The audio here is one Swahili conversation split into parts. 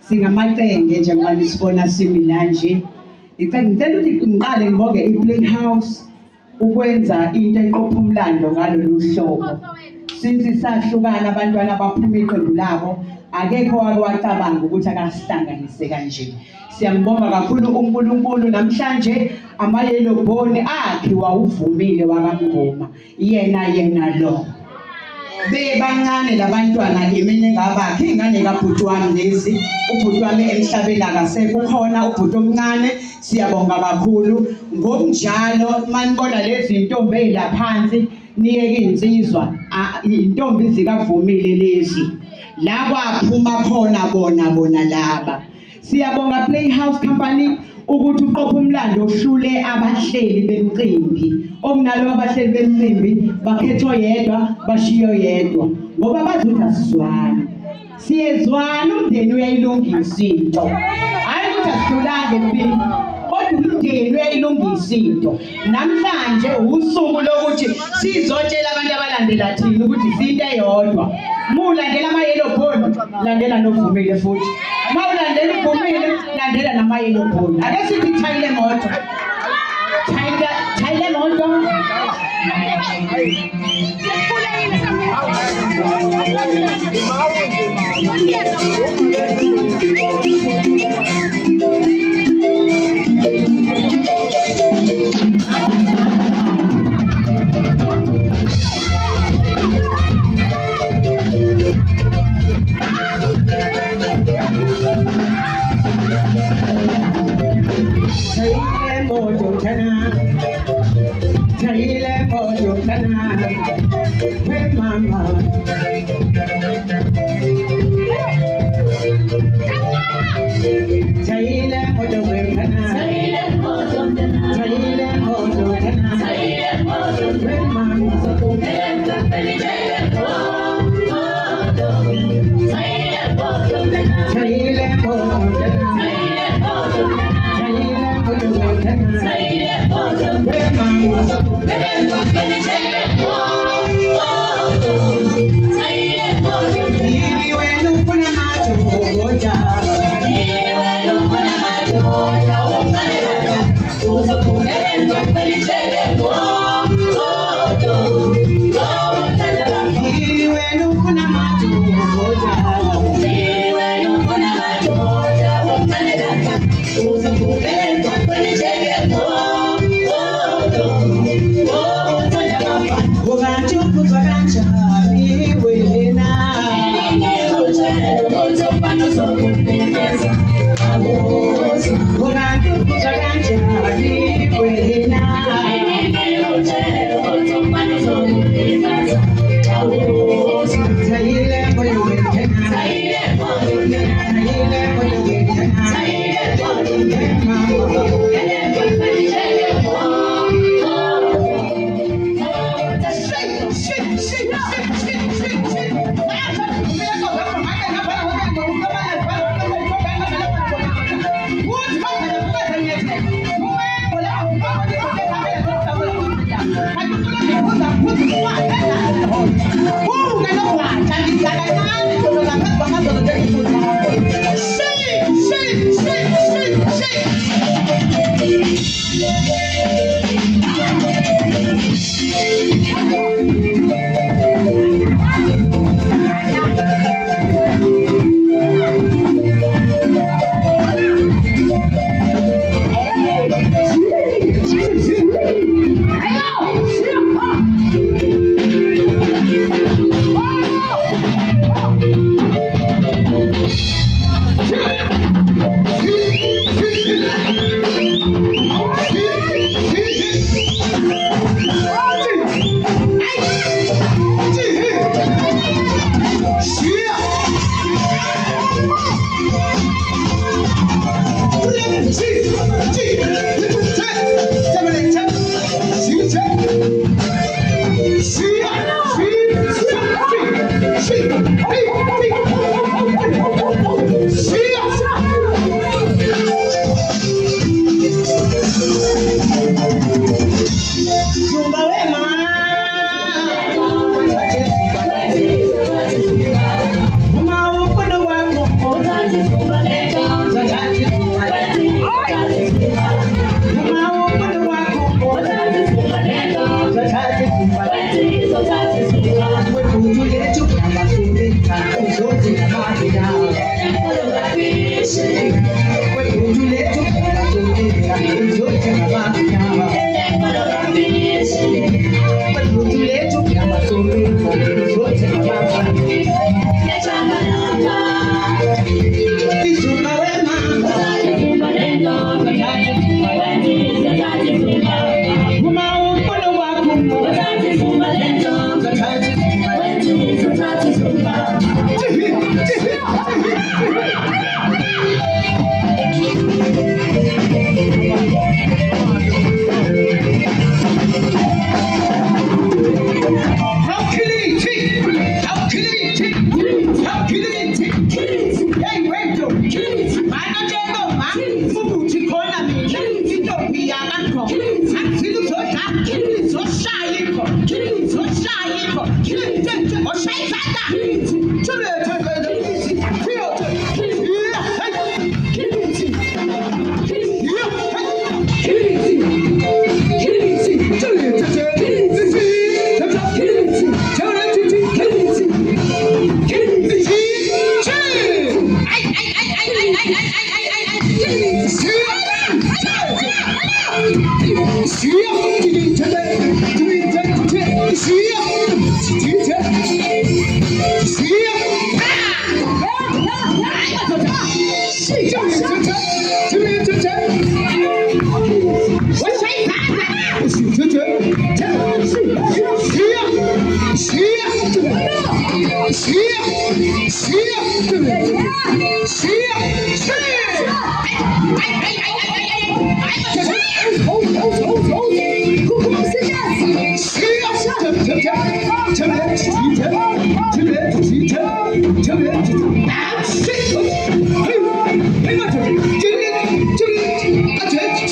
Singamatenge njengoba nisibona simila nje. Ngicela ukuthi ngiqale ngibonge iPlayhouse ukwenza into eqopha umlando ngalolu hlobo. Since sahlukana abantwana abaphuma iqembu labo akekho wacabanga ukuthi akasihlanganise kanje. Siyambonga kakhulu uNkulunkulu namhlanje amayelo bone akhiwa uvumile wakaMngoma. Yena lo. Bebancane labantwana emini ngabakhe ingane kabhuti wami lezi ubhuti wami emhlabeni akasekho khona ubhuti omncane siyabonga kakhulu ngokunjalo manibona lezi intombi ezilaphansi niyeke insizwa intombi zikavumile lezi laba aphuma khona bona laba siyabonga Playhouse Company ukuthi uqopha umlando ohlule abahleli bemicimbi okunalo abahleli bemicimbi bakhethwa yedwa bashiyo yedwa ngoba bazothi asizwana siyezwana umndeni uyayilungisa into hayi ukuthi asihlulanga empini kodwa umndeni uyayilungisa into namhlanje usuku lokuthi sizotshela abantu abalandela thina ukuthi izinto eyodwa mulandela amayelo phone landela novumile futhi mawulandela uvumile landela namayelo phone ake sithi thayile moto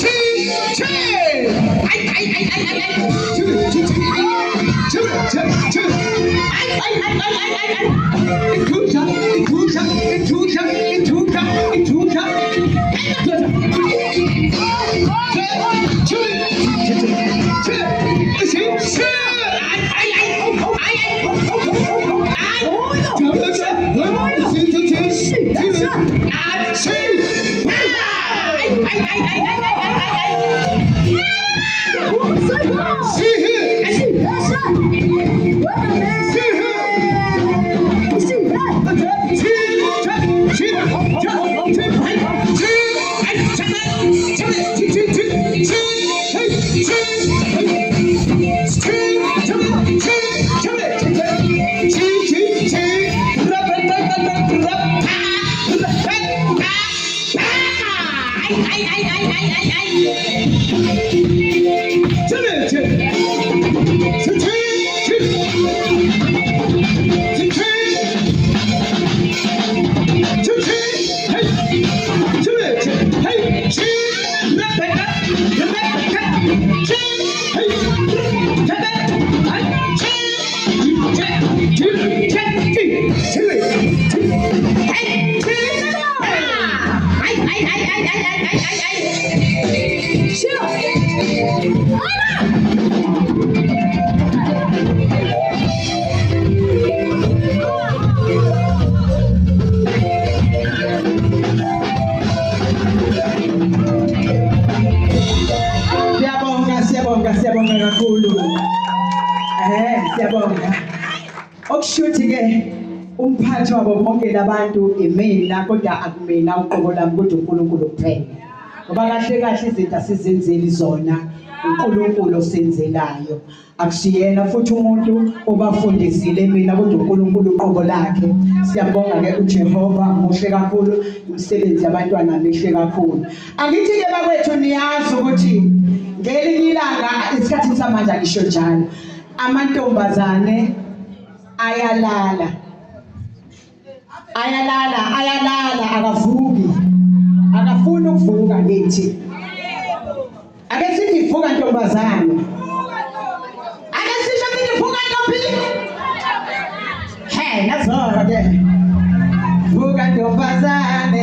Hey, Siyabonga kakhulu. Siyabonga. Okushuthi ke umphathi wabo bonke labantu imina kodwa akumina uqobo lami kodwa uNkulunkulu kuphela. Ngoba kahle kahle izinto asizenzeli zona uNkulunkulu osenzelayo. Akusiyena futhi umuntu obafundisile mina kodwa uNkulunkulu uqobo lakhe. Siyabonga ke uJehova muhle kakhulu, umsebenzi yabantwana mihle kakhulu. Angithi ke bakwethu niyazi ukuthi ngelinye ilanga isikhathi samanje ngisho njalo amantombazane ayalala akavuki, akafuni ukuvuka ngithi ake sithi vuka ntombazane, ake sisho sithi vuka ntombi, nazo ke vuka ntombazane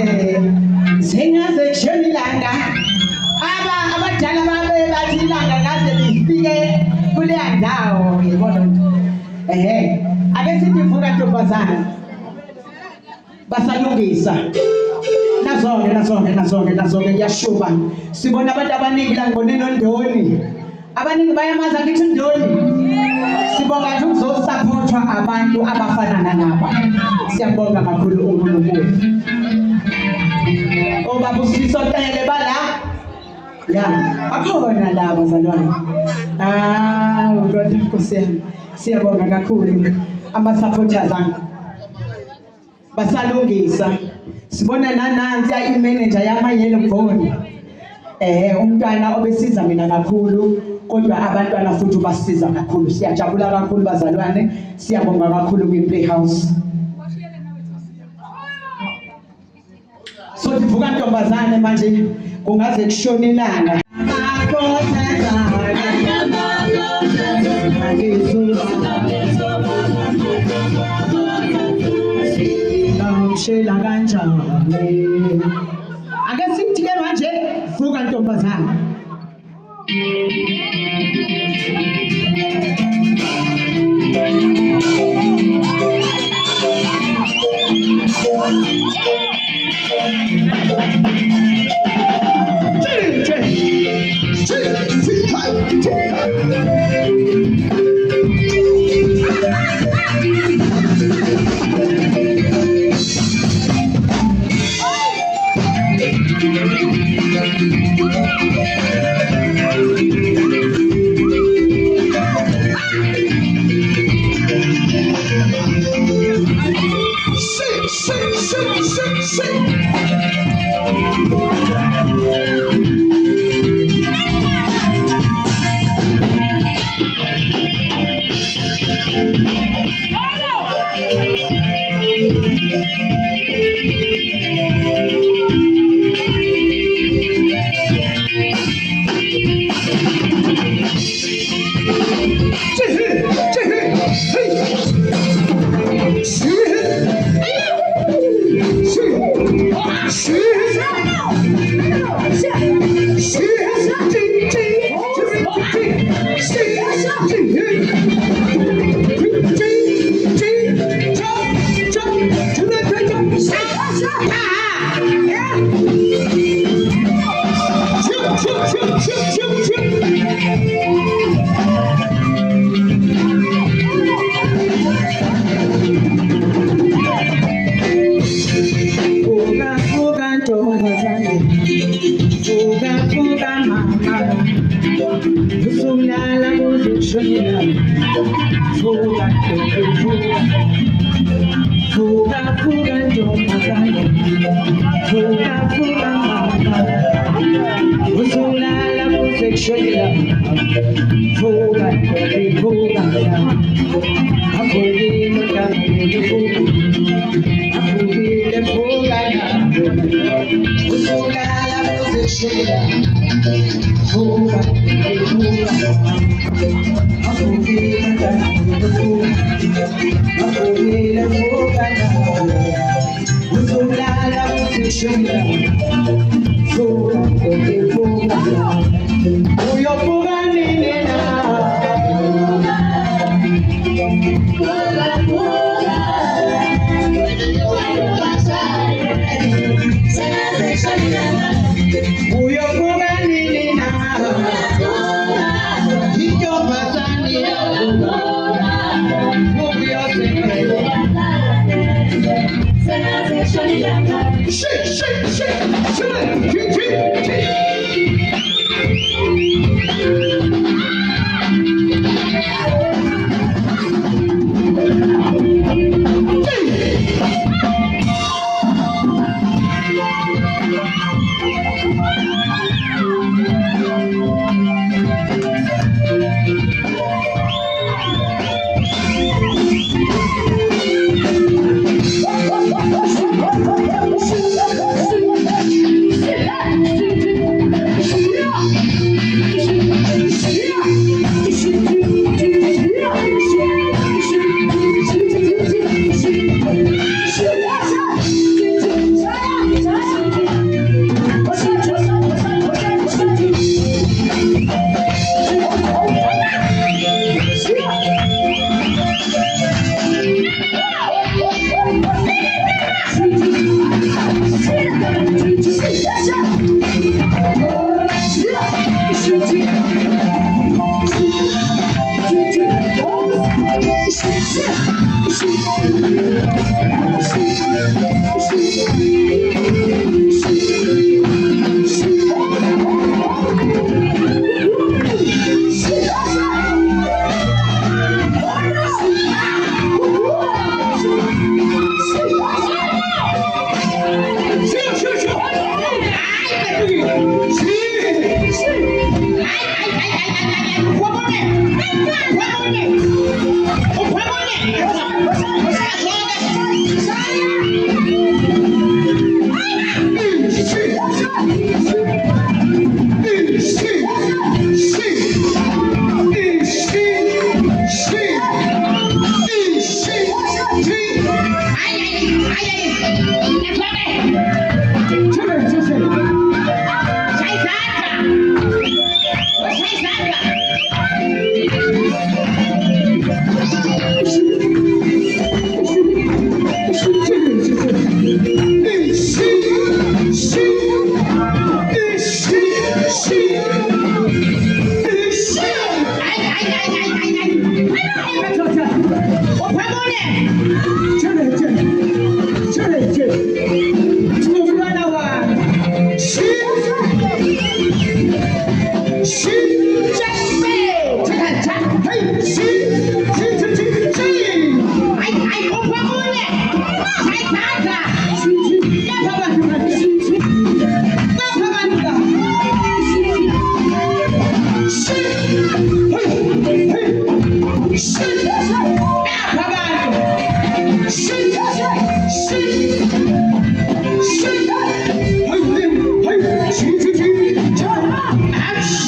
singaze kushona ilanga. Abadala babe bathi ilanga kaze lifike kuleya ndawo, yabona. Ake sithi vuka ntombazane basalungisa nazonke kuyashuba. Sibona abantu abaningi la ngibone noNdoni, abaningi bayamaza ngithi uNdoni. Sibonga ukuthi uzosupportwa abantu abafana naba. Siyabonga kakhulu uNkulunkulu. Obaba usisotele bala akhona la bazalwane. Nkosi yami, siyabonga kakhulu ama-supporters ami basalungisa. Sibona nanansi imanager yama-Yellow Bone, umntwana obesiza mina kakhulu kodwa abantwana futhi basiza kakhulu. Siyajabula kakhulu bazalwane, siyabonga kakhulu kwi-Playhouse. So sivuka ntombazane manje kungaze kushona ilanga. Shela kanjani ake sithi ke manje vuka ntombazane. usulala uzishonela vuka vuka vuka ntombazane vuka vuka mama usulala uzishonela vuka vuka avukile kamile vuka avukile vuka usulala uzishonela vuka vuka avukile kamile avukile vuka usulala uzishonela vuka vuka uyovuka nini na uyovuka nini na intombazane yavuka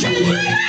Shit!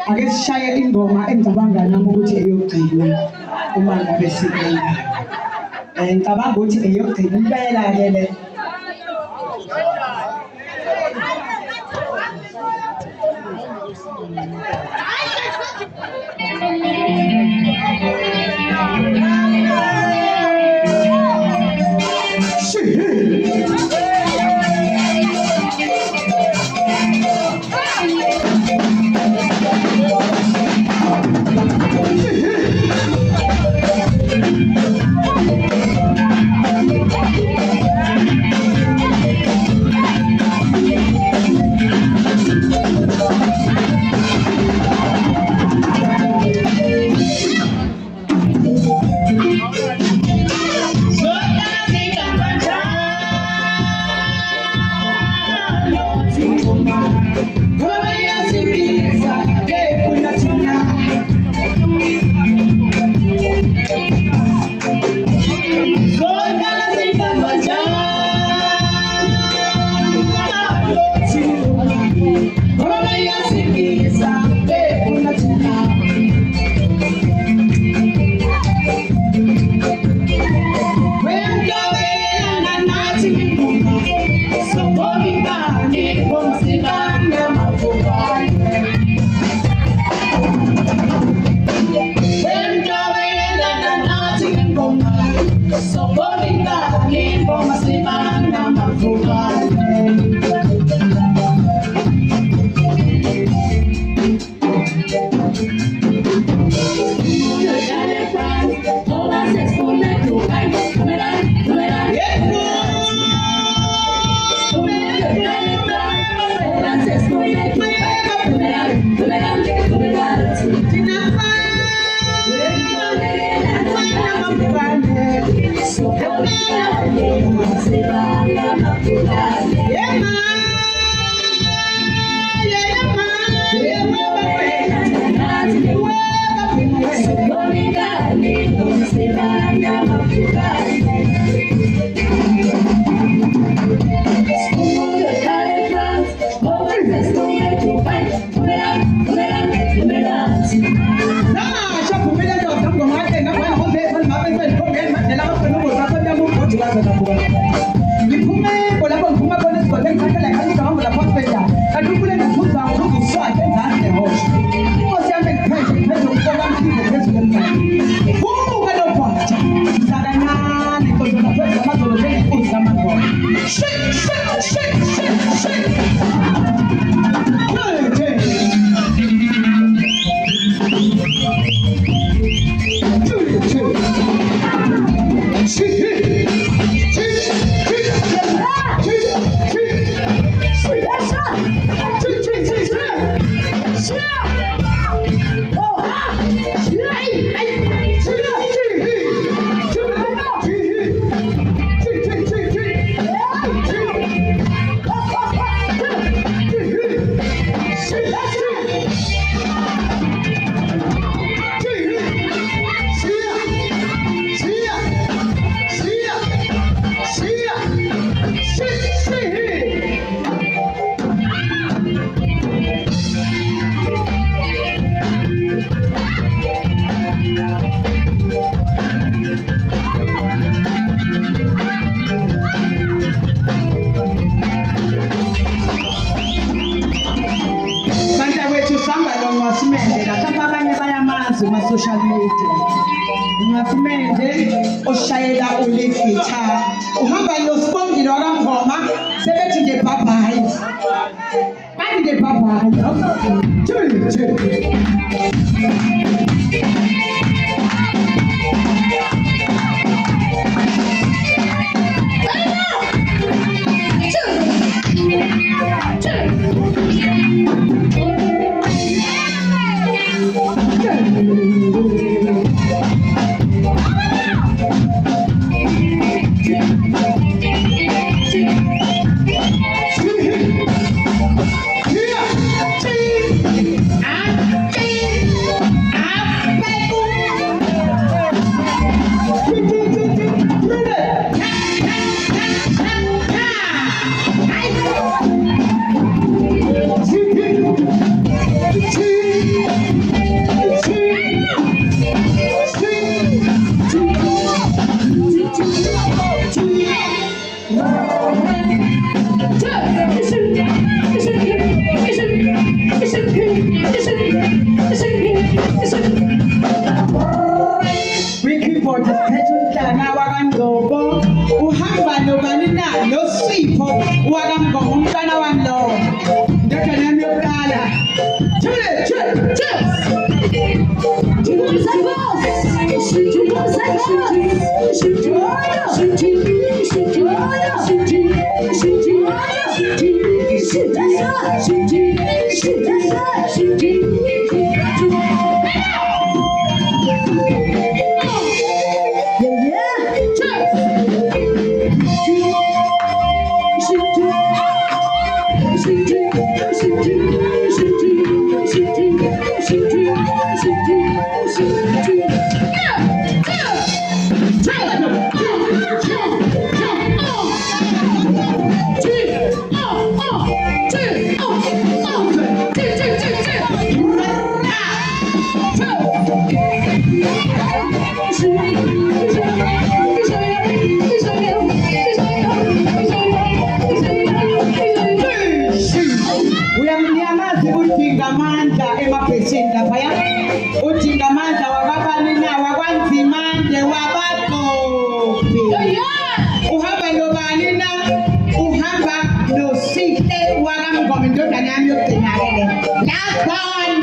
ake sishaye ingoma engicabanga nami ukuthi eyokugcina uma ngabe sibona ngicabanga ukuthi eyokugcina impela ke le social media. Ungasimende oshayela ule guitar. Uhamba nosipongile wakangoma sebethi nje bye bye. Bathi nje bye bye. ngoma umntwana wami lo. Ndodana yami yokuqala. Uyamnyamaza udinga amandla emabhesini laphaya. Udinga amandla wakabani na wakwanzimande wabaqophi. Uhamba nobani na uhamba noSihle wakamngoma indodana yami yokugcina-ke le. Last one.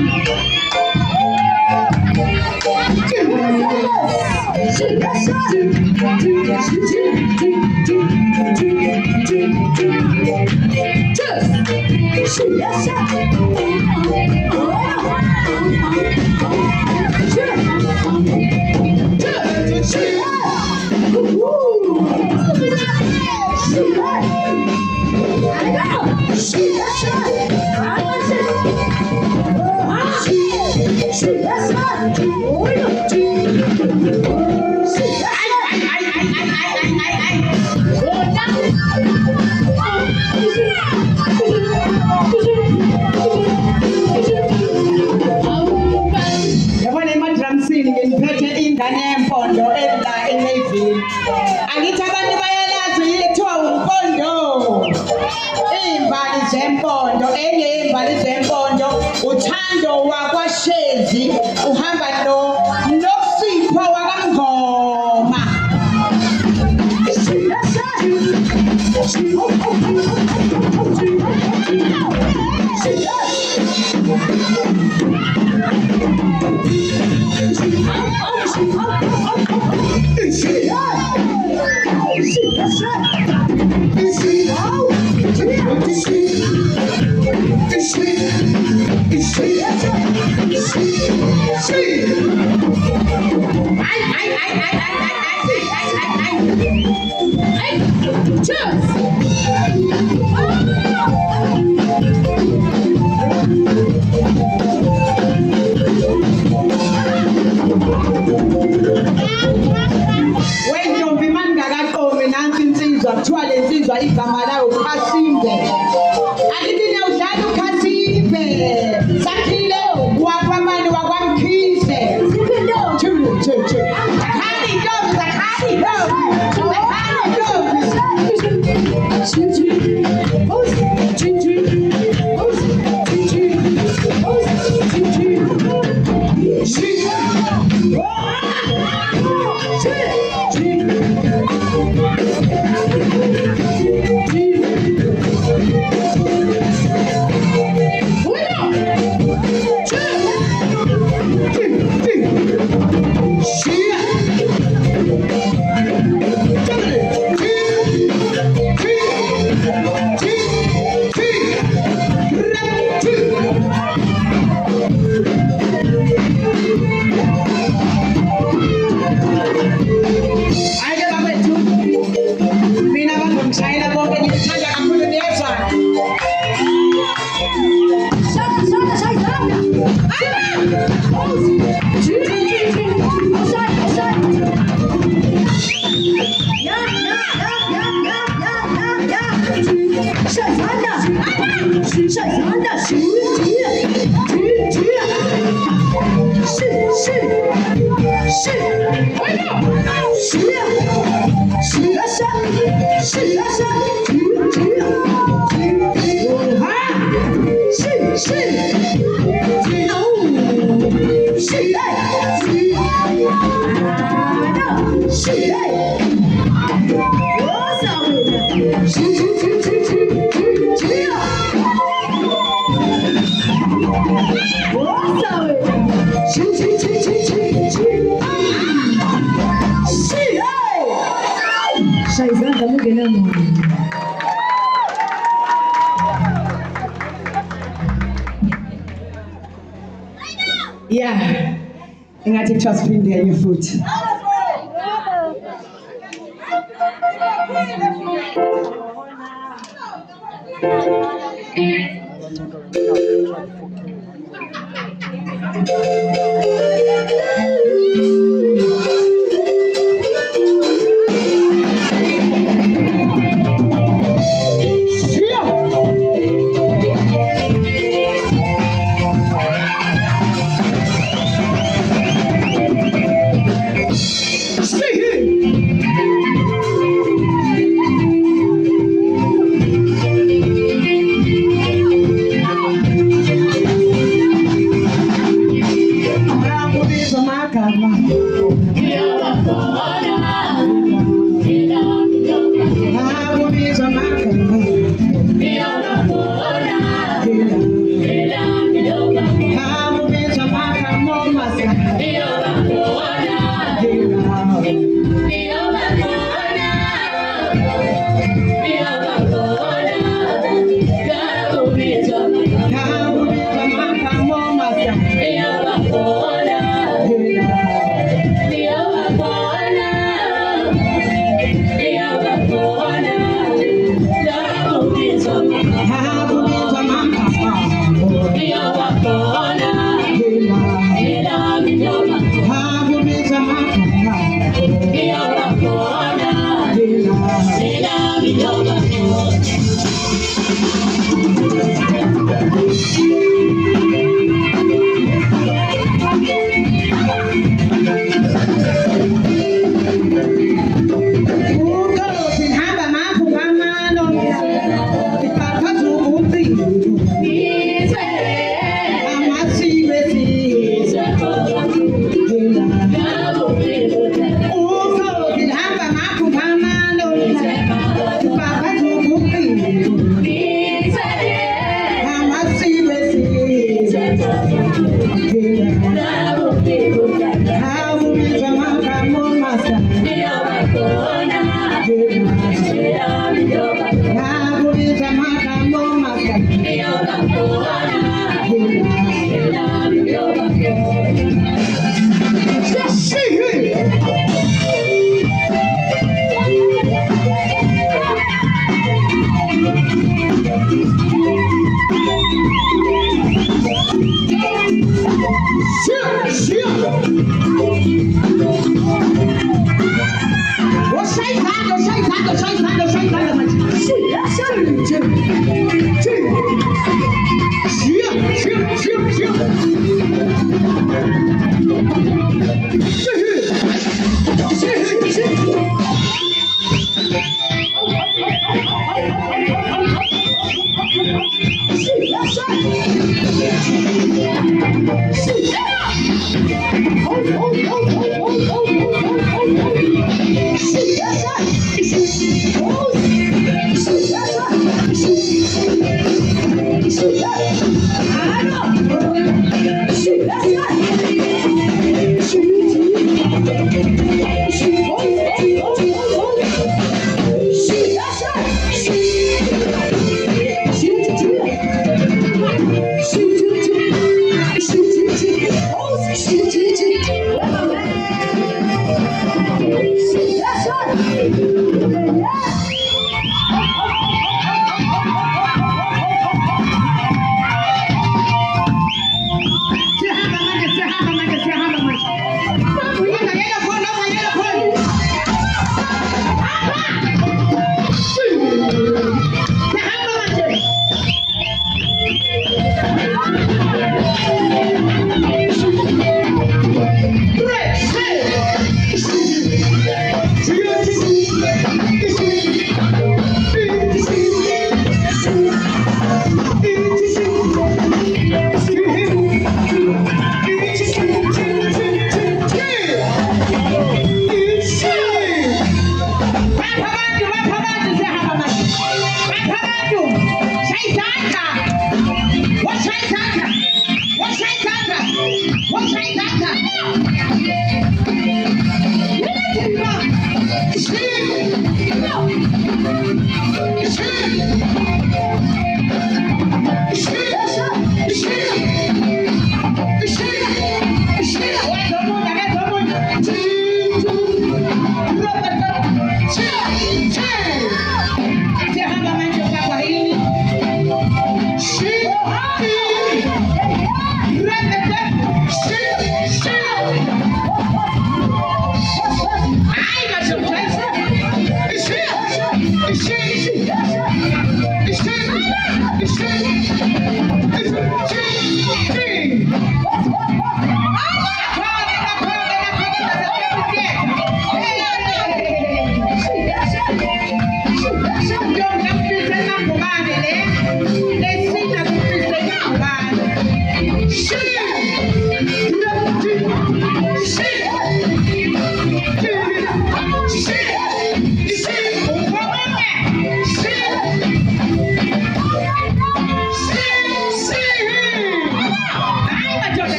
Yabona emadramsini nginiphethe ingane yempondo edla enavini. Angithi abantu bayalazi yithiwa umpondo. Iy'mbali zempondo, enye yey'mbali zempondo uThando wakwaShezi uhamba noSipho wakamngoma. Wentombi mangakaqomi nansi insizwa kuthiwa le nsizwa igama layo uKhasimbe. Angithi nawudlala uKhasimbe sakhile wakwamani wakwamkhise. Zakhani ntombi, zakhani Yeah. Ingathi trust phindele futhi.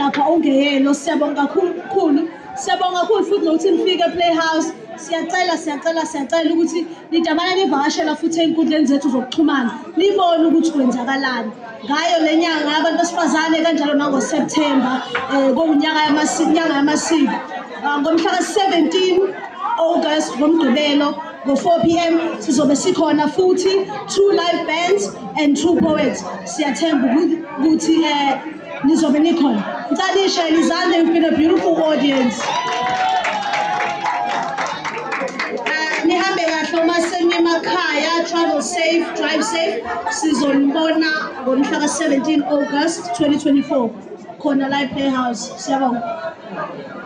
lapha ungeyelo siyabonga kakhulu siyabonga kakhulu futhi nokuthi nifike Playhouse siyacela ukuthi nidabana nivakashela futhi einkundleni zethu zokuxhumana nibone ukuthi kwenzakalani ngayo lenyanga yabantu besifazane kanjalo nangoSeptember kuyinyanga yamasiko ngomhla ka-17 August ngomgqibelo ngo-4 p.m. sizobe sikhona futhi 2 live bands and 2 poets siyathemba ukuthi nizobe nikhona Ntalisha Elizande, you've been a beautiful audience. Nihambe kahle uma senemakhaya, travel safe, drive safe. Sizonibona ngomhla ka-17 August 2024 khona la ePlayhouse. Siyabonga.